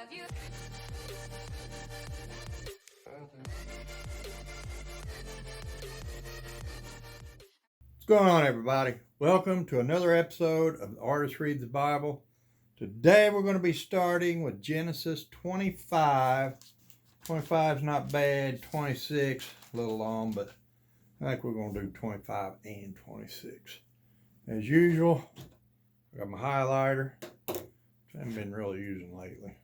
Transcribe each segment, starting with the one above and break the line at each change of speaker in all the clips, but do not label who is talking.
have you?
What's going on, everybody? Welcome to another episode of The Artist Reads the Bible. Today we're going to be starting with Genesis 25. 25 is not bad. 26 a little long, but I think we're going to do 25 and 26. As usual, I got my highlighter, which I haven't been really using lately.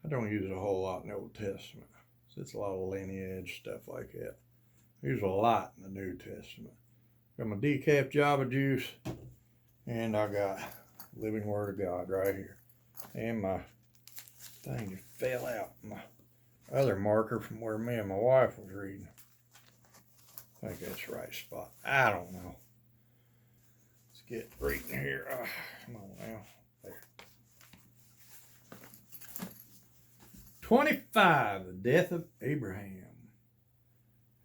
I don't use it a whole lot in the Old Testament. So it's a lot of lineage, stuff like that. I use a lot in the New Testament. Got my decaf Java juice, and I got Living Word of God right here. And my thing just fell out. My other marker from where me and my wife was reading. I think that's the right spot. I don't know. Let's get reading here. Come on now. There. 25, the death of Abraham.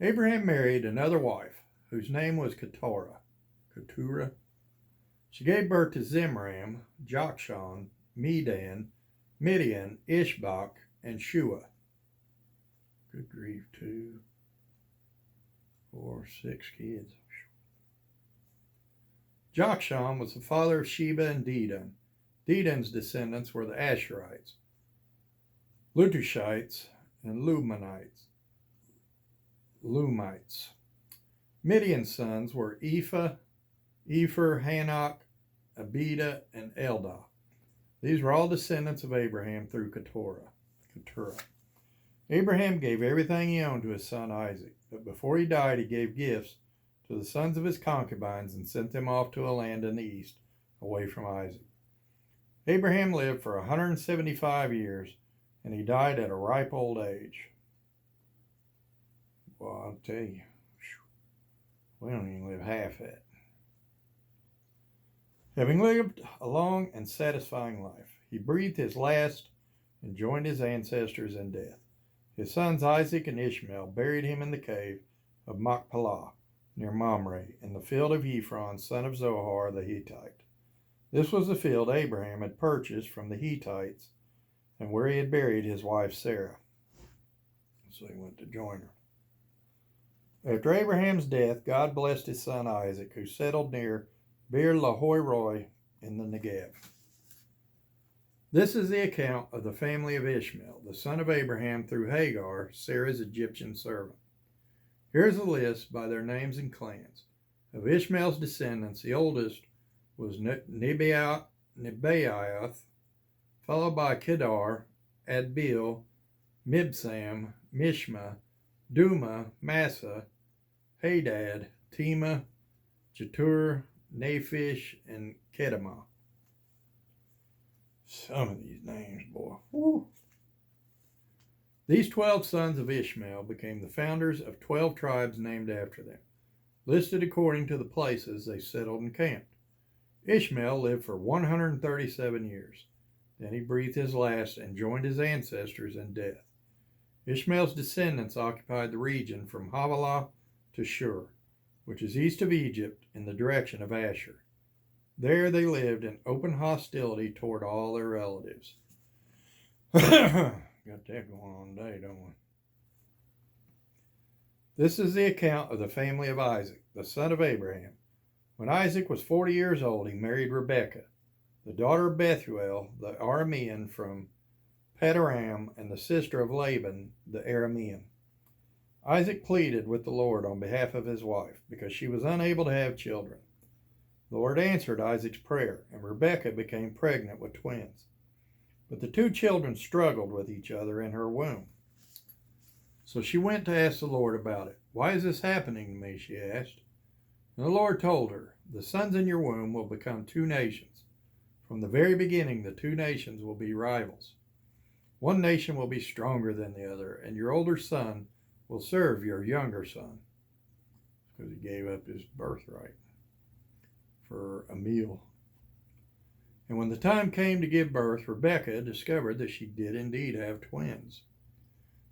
Abraham married another wife, whose name was Keturah. She gave birth to Zimram, Jokshan, Midian, Ishbak, and Shua. Good grief, 2, 4, 6 kids. Jokshan was the father of Sheba and Dedan. Dedan's descendants were the Asherites, Lutushites, and Lumites. Midian's sons were Ephah, Hanok, Abida, and Eldah. These were all descendants of Abraham through Keturah. Abraham gave everything he owned to his son Isaac, but before he died he gave gifts to the sons of his concubines and sent them off to a land in the east, away from Isaac. Abraham lived for 175 years, and he died at a ripe old age. Well, I'll tell you, we don't even live half that. Having lived a long and satisfying life, he breathed his last and joined his ancestors in death. His sons Isaac and Ishmael buried him in the cave of Machpelah, near Mamre, in the field of Ephron, son of Zohar the Hittite. This was the field Abraham had purchased from the Hittites, and where he had buried his wife Sarah. So he went to join her. After Abraham's death, God blessed his son Isaac, who settled near Bir Lahai-roi in the Negev. This is the account of the family of Ishmael, the son of Abraham through Hagar, Sarah's Egyptian servant. Here's a list by their names and clans. Of Ishmael's descendants, the oldest was Nebaioth, followed by Kedar, Adbeel, Mibsam, Mishma, Duma, Massa, Hadad, Tema, Jetur, Naphish, and Kedemah. Some of these names, boy. Woo. These 12 sons of Ishmael became the founders of 12 tribes named after them, listed according to the places they settled and camped. Ishmael lived for 137 years. Then he breathed his last and joined his ancestors in death. Ishmael's descendants occupied the region from Havilah to Shur, which is east of Egypt in the direction of Asher. There they lived in open hostility toward all their relatives. Got that going on today, don't we? This is the account of the family of Isaac, the son of Abraham. When Isaac was 40 years old, he married Rebekah, the daughter of Bethuel, the Aramean from Padan-aram, and the sister of Laban, the Aramean. Isaac pleaded with the Lord on behalf of his wife, because she was unable to have children. The Lord answered Isaac's prayer, and Rebekah became pregnant with twins. But the two children struggled with each other in her womb. So she went to ask the Lord about it. "Why is this happening to me?" she asked. And the Lord told her, "The sons in your womb will become two nations. From the very beginning, the two nations will be rivals. One nation will be stronger than the other, and your older son will serve your younger son." Because he gave up his birthright for a meal. And when the time came to give birth, Rebekah discovered that she did indeed have twins.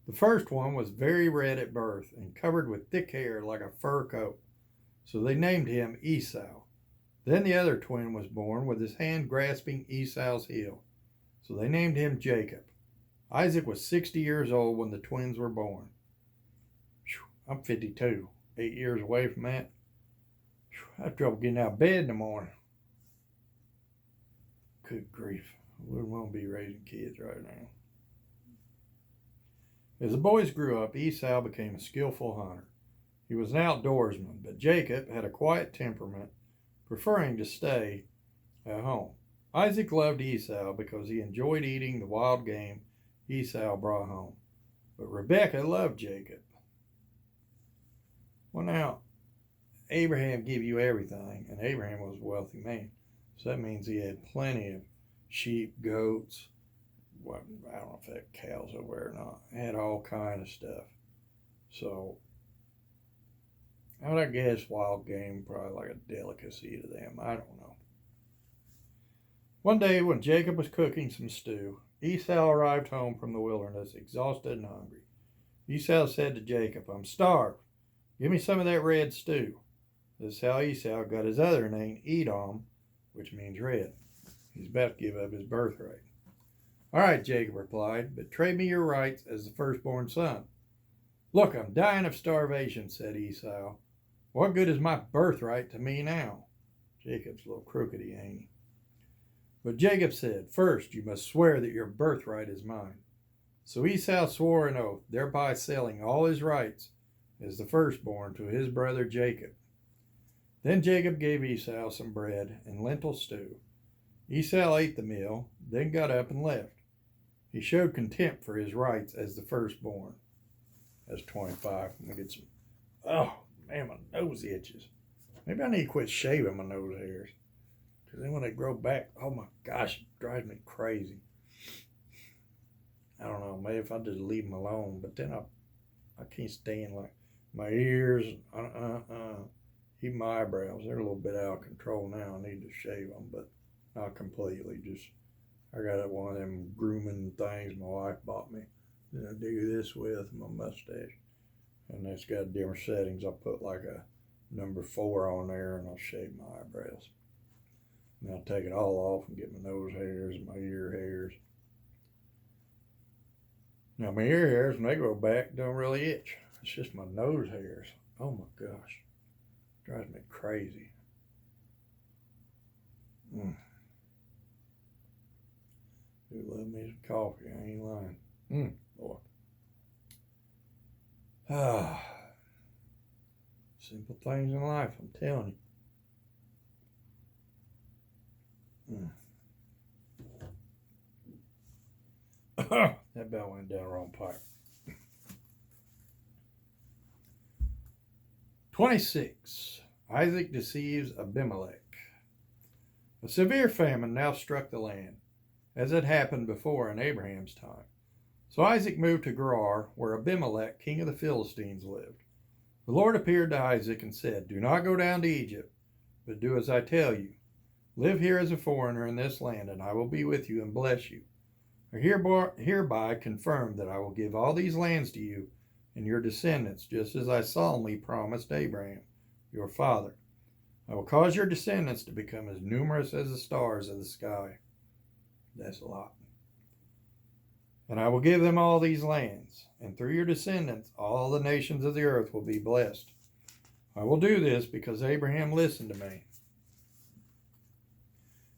The first one was very red at birth and covered with thick hair like a fur coat, so they named him Esau. Then the other twin was born with his hand grasping Esau's heel. So they named him Jacob. Isaac was 60 years old when the twins were born. I'm 52, 8 years away from that. I have trouble getting out of bed in the morning. Good grief. I wouldn't want to be raising kids right now. As the boys grew up, Esau became a skillful hunter. He was an outdoorsman, but Jacob had a quiet temperament, preferring to stay at home. Isaac loved Esau because he enjoyed eating the wild game Esau brought home. But Rebekah loved Jacob. Well, now, Abraham gave you everything, and Abraham was a wealthy man. So that means he had plenty of sheep, goats, well, I don't know if they had cows over there or not. Had all kind of stuff. So, I would guess wild game probably like a delicacy to them. I don't know. One day when Jacob was cooking some stew, Esau arrived home from the wilderness, exhausted and hungry. Esau said to Jacob, "I'm starved. Give me some of that red stew." This is how Esau got his other name, Edom, which means red. He's about to give up his birthright. "All right," Jacob replied, "but trade me your rights as the firstborn son." "Look, I'm dying of starvation," said Esau. "What good is my birthright to me now?" Jacob's a little crookedy, ain't he? But Jacob said, "First, you must swear that your birthright is mine." So Esau swore an oath, thereby selling all his rights as the firstborn to his brother Jacob. Then Jacob gave Esau some bread and lentil stew. Esau ate the meal, then got up and left. He showed contempt for his rights as the firstborn. That's 25. I'm going to get some. Oh, man, my nose itches. Maybe I need to quit shaving my nose hairs. Because then when they grow back, oh my gosh, it drives me crazy. I don't know, maybe if I just leave them alone. But then I can't stand like my ears, even my eyebrows. They're a little bit out of control now. I need to shave them, but not completely. Just, I got one of them grooming things my wife bought me that I do this with my mustache. And it's got different settings. I'll put like a number 4 on there and I'll shave my eyebrows. And I'll take it all off and get my nose hairs and my ear hairs. Now my ear hairs, when they grow back, don't really itch. It's just my nose hairs. Oh my gosh. Drives me crazy. Do love me some coffee, I ain't lying. Boy. Simple things in life, I'm telling you. That bell went down the wrong pipe. 26. Isaac deceives Abimelech. A severe famine now struck the land, as had happened before in Abraham's time. So Isaac moved to Gerar, where Abimelech, king of the Philistines, lived. The Lord appeared to Isaac and said, "Do not go down to Egypt, but do as I tell you. Live here as a foreigner in this land, and I will be with you and bless you. I hereby confirm that I will give all these lands to you and your descendants, just as I solemnly promised Abraham, your father. I will cause your descendants to become as numerous as the stars of the sky." That's a lot. "And I will give them all these lands, and through your descendants all the nations of the earth will be blessed. I will do this because Abraham listened to me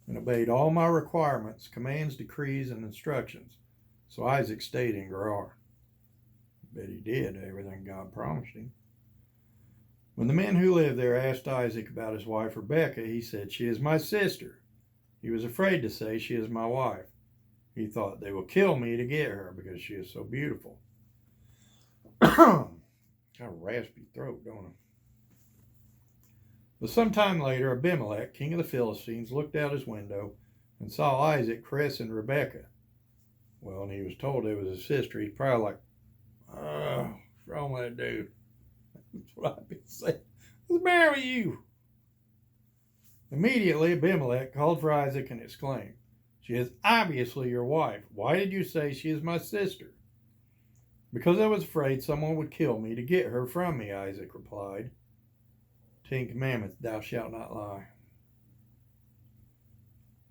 and obeyed all my requirements, commands, decrees, and instructions." So Isaac stayed in Gerar. I bet he did everything God promised him. When the men who lived there asked Isaac about his wife Rebekah, he said, "She is my sister." He was afraid to say, "She is my wife." He thought, "They will kill me to get her because she is so beautiful." Kind of raspy throat, don't it? But sometime later, Abimelech, king of the Philistines, looked out his window and saw Isaac caressing Rebekah. Well, and he was told it was his sister. He's probably like, "What's wrong with that dude?" That's what I've been saying. "What's the matter with you?" Immediately, Abimelech called for Isaac and exclaimed, "She is obviously your wife. Why did you say she is my sister?" "Because I was afraid someone would kill me to get her from me," Isaac replied. 10 Commandments, thou shalt not lie.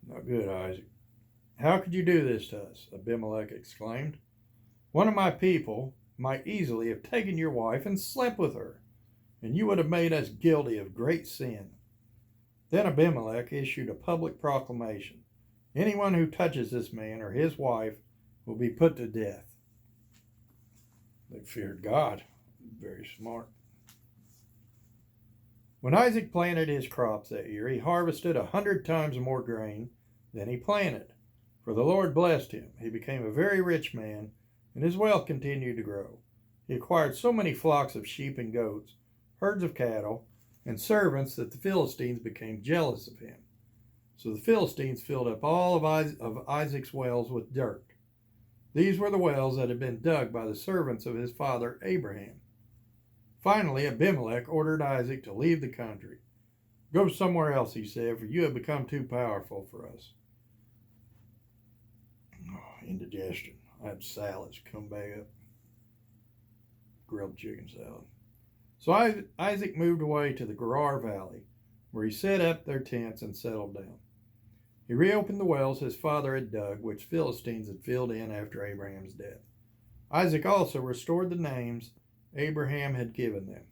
Not good, Isaac. How could you do this to us? Abimelech exclaimed. One of my people might easily have taken your wife and slept with her, and you would have made us guilty of great sin. Then Abimelech issued a public proclamation. Anyone who touches this man or his wife will be put to death. They feared God. Very smart. When Isaac planted his crops that year, he harvested 100 times more grain than he planted. For the Lord blessed him. He became a very rich man, and his wealth continued to grow. He acquired so many flocks of sheep and goats, herds of cattle, and servants that the Philistines became jealous of him. So the Philistines filled up all of Isaac's wells with dirt. These were the wells that had been dug by the servants of his father Abraham. Finally, Abimelech ordered Isaac to leave the country. Go somewhere else, he said, for you have become too powerful for us. Indigestion. I had salads come back up. Grilled chicken salad. So Isaac moved away to the Gerar Valley, where he set up their tents and settled down. He reopened the wells his father had dug, which Philistines had filled in after Abraham's death. Isaac also restored the names Abraham had given them.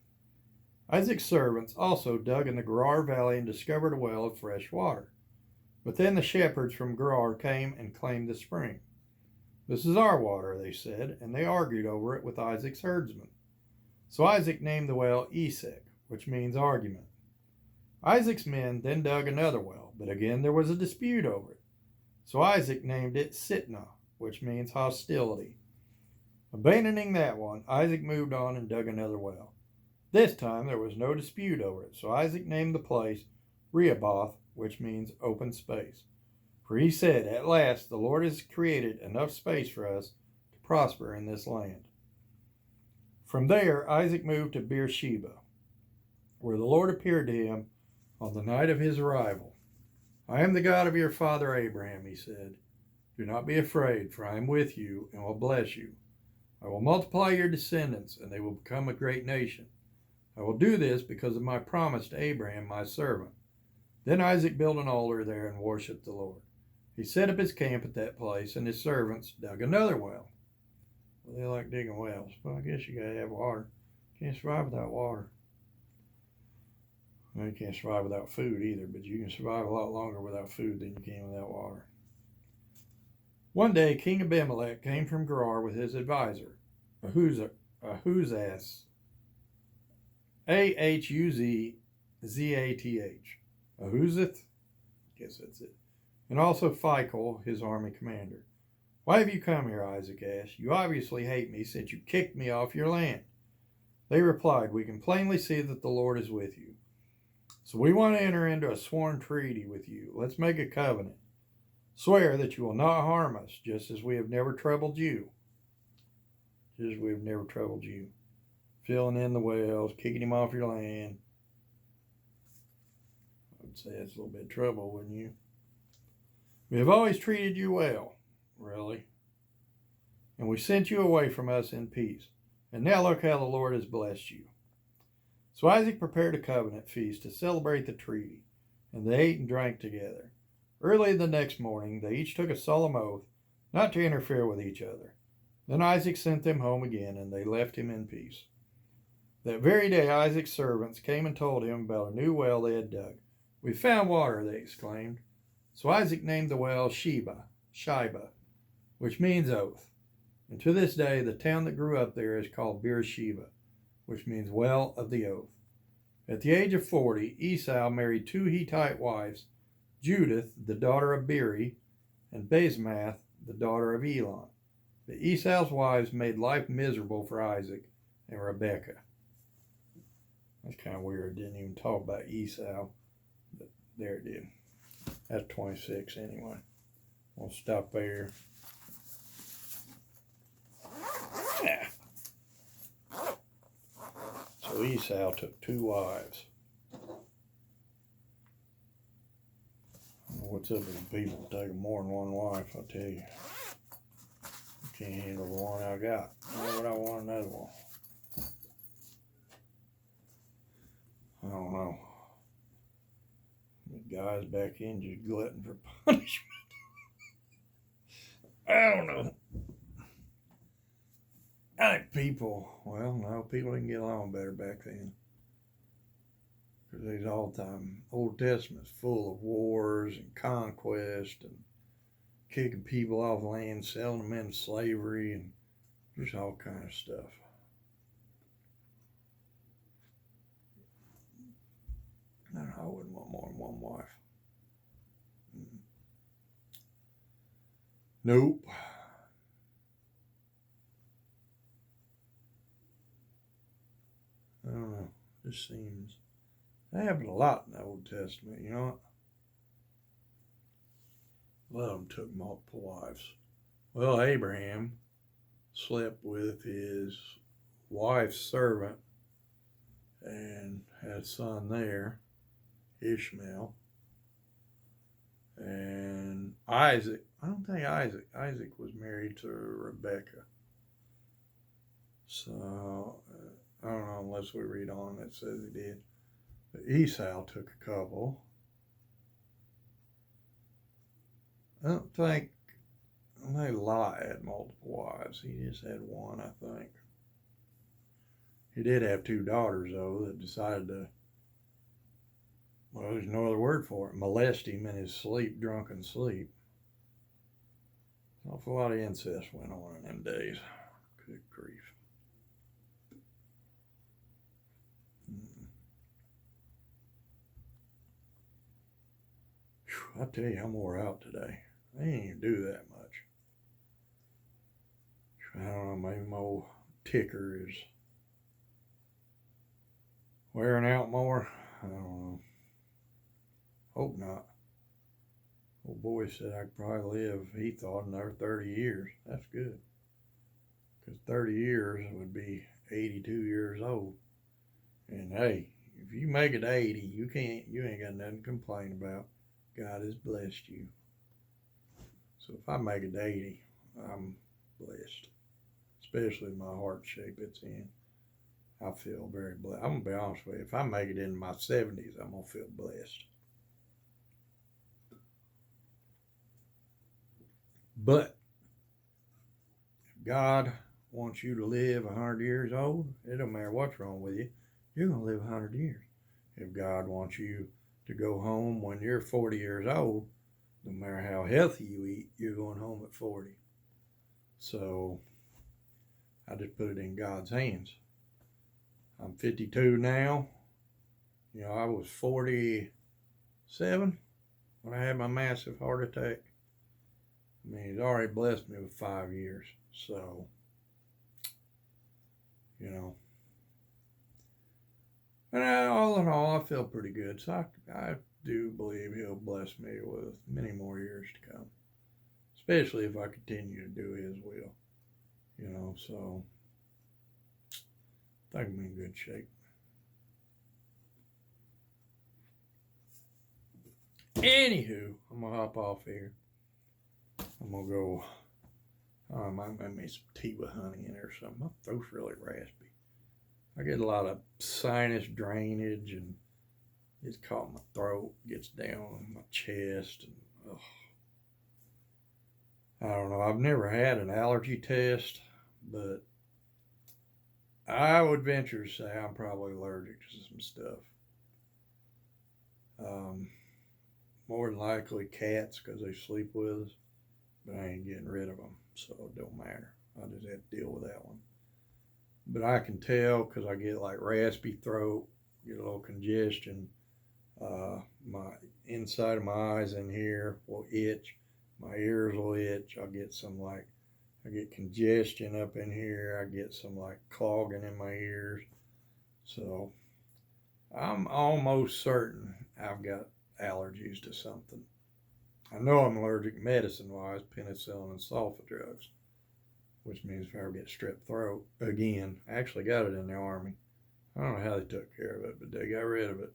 Isaac's servants also dug in the Gerar Valley and discovered a well of fresh water. But then the shepherds from Gerar came and claimed the spring. This is our water, they said, and they argued over it with Isaac's herdsmen. So Isaac named the well Esek, which means argument. Isaac's men then dug another well, but again there was a dispute over it. So Isaac named it Sitnah, which means hostility. Abandoning that one, Isaac moved on and dug another well. This time there was no dispute over it, so Isaac named the place Rehoboth, which means open space. For he said, at last the Lord has created enough space for us to prosper in this land. From there, Isaac moved to Beersheba, where the Lord appeared to him on the night of his arrival. I am the God of your father Abraham, he said. Do not be afraid, for I am with you and will bless you. I will multiply your descendants, and they will become a great nation. I will do this because of my promise to Abraham, my servant. Then Isaac built an altar there and worshipped the Lord. He set up his camp at that place, and his servants dug another well. Well, they like digging wells. Well, I guess you got to have water. Can't survive without water. Well, you can't survive without food either, but you can survive a lot longer without food than you can without water. One day, King Abimelech came from Gerar with his advisor, Ahuzzath, Ahuzzath, Ahuzzath, guess that's it, and also Phicol, his army commander. Why have you come here, Isaac asked. You obviously hate me since you kicked me off your land. They replied, we can plainly see that the Lord is with you. So we want to enter into a sworn treaty with you. Let's make a covenant. Swear that you will not harm us, just as we have never troubled you. Just as we have never troubled you. Filling in the wells, kicking him off your land. I would say that's a little bit of trouble, wouldn't you? We have always treated you well. Really? And we sent you away from us in peace. And now look how the Lord has blessed you. So Isaac prepared a covenant feast to celebrate the treaty, and they ate and drank together. Early the next morning, they each took a solemn oath not to interfere with each other. Then Isaac sent them home again, and they left him in peace. That very day, Isaac's servants came and told him about a new well they had dug. We found water, they exclaimed. So Isaac named the well Sheba, which means oath. And to this day, the town that grew up there is called Beersheba, which means well of the oath. At the age of 40, Esau married 2 Hittite wives, Judith, the daughter of Beeri, and Basemath, the daughter of Elon. But Esau's wives made life miserable for Isaac and Rebekah. That's kind of weird. It didn't even talk about Esau, but there it did. That's 26 anyway. We'll stop there. Yeah. So Esau took 2 wives. What's up with people taking more than one wife, I tell you. I can't handle the one I got. Why would I want another one? I don't know. The guy's back in just glutton for punishment. I don't know. I think people didn't get along better back then. Because these all-time Old Testament's full of wars and conquest and kicking people off land, selling them into slavery, and just all kind of stuff. No, I wouldn't want more than one wife. Nope. I don't know. Just seems that happened a lot in the Old Testament. You know what? A lot of them took multiple wives. Well, Abraham slept with his wife's servant and had a son there, Ishmael. And Isaac, I don't think Isaac was married to Rebecca. So, I don't know unless we read on that says he did. But Esau took a couple. I don't think Lot had multiple wives. He just had one, I think. He did have two daughters, though, that decided to, well, there's no other word for it, molest him in his sleep, drunken sleep. An awful lot of incest went on in them days. Good grief. I tell you, I'm wore out today. I didn't even do that much. I don't know, maybe my old ticker is wearing out more. I don't know. Hope not. Old boy said I could probably live, he thought, another 30 years. That's good. Because 30 years would be 82 years old. And hey, if you make it 80, you ain't got nothing to complain about. God has blessed you. So if I make it 80, I'm blessed. Especially my heart shape it's in. I feel very blessed. I'm going to be honest with you. If I make it into my 70s, I'm going to feel blessed. But if God wants you to live 100 years old, it don't matter what's wrong with you. You're going to live 100 years. If God wants you to go home when you're 40 years old, no matter how healthy you eat, you're going home at 40. So I just put it in God's hands. I'm 52 now. You know, I was 47 when I had my massive heart attack. I mean, he's already blessed me with 5 years. So, you know. And all in all, I feel pretty good. So I do believe he'll bless me with many more years to come. Especially if I continue to do his will. You know, so I think I'm in good shape. Anywho, I'm going to hop off here. I'm going to go, I might make me some tea with honey in it or something. My throat's really raspy. I get a lot of sinus drainage and it's caught my throat, gets down my chest. And, I don't know. I've never had an allergy test, but I would venture to say I'm probably allergic to some stuff. More than likely cats because they sleep with us, but I ain't getting rid of them, so it don't matter. I just have to deal with that one. But I can tell because I get like raspy throat, get a little congestion. My inside of my eyes in here will itch. My ears will itch. I get congestion up in here. I get some like clogging in my ears. So I'm almost certain I've got allergies to something. I know I'm allergic medicine-wise, penicillin and sulfa drugs, which means if I ever get strep throat again, I actually got it in the Army. I don't know how they took care of it, but they got rid of it.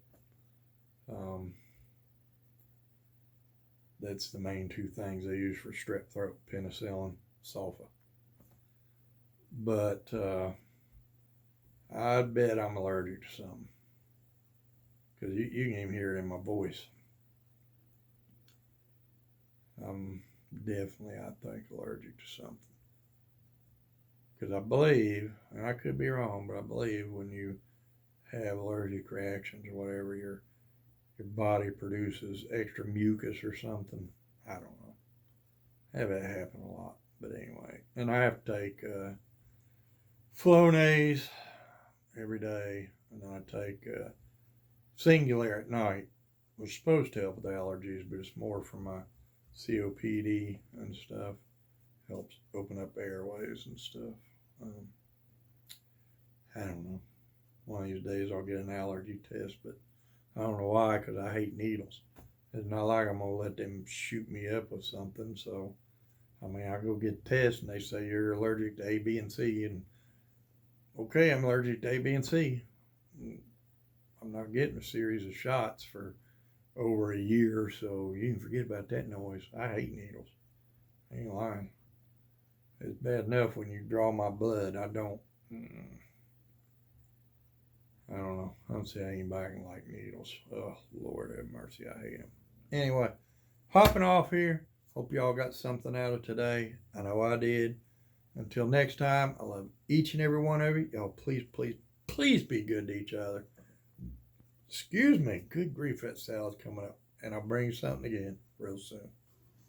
That's the main two things they use for strep throat, penicillin, sulfa. But I bet I'm allergic to something. Because you can even hear it in my voice. I'm definitely, I think, allergic to something. Because I believe, and I could be wrong, but I believe when you have allergic reactions or whatever, your body produces extra mucus or something. I don't know. I have that happen a lot. But anyway, and I have to take Flonase every day, and then I take Singular at night. It was supposed to help with allergies, but it's more for my COPD and stuff. Helps open up airways and stuff. I don't know. One of these days I'll get an allergy test, but I don't know why, because I hate needles. It's not like I'm going to let them shoot me up with something. So, I mean, I go get tests and they say you're allergic to A, B, and C. And okay, I'm allergic to A, B, and C. I'm not getting a series of shots for over a year, so you can forget about that noise. I hate needles. I ain't lying. It's bad enough when you draw my blood. I don't know. I don't see how anybody can like needles. Oh, Lord have mercy. I hate them. Anyway, hopping off here. Hope y'all got something out of today. I know I did. Until next time, I love each and every one of you. Y'all, please, please, please be good to each other. Excuse me. Good grief, that salad's coming up. And I'll bring you something again real soon.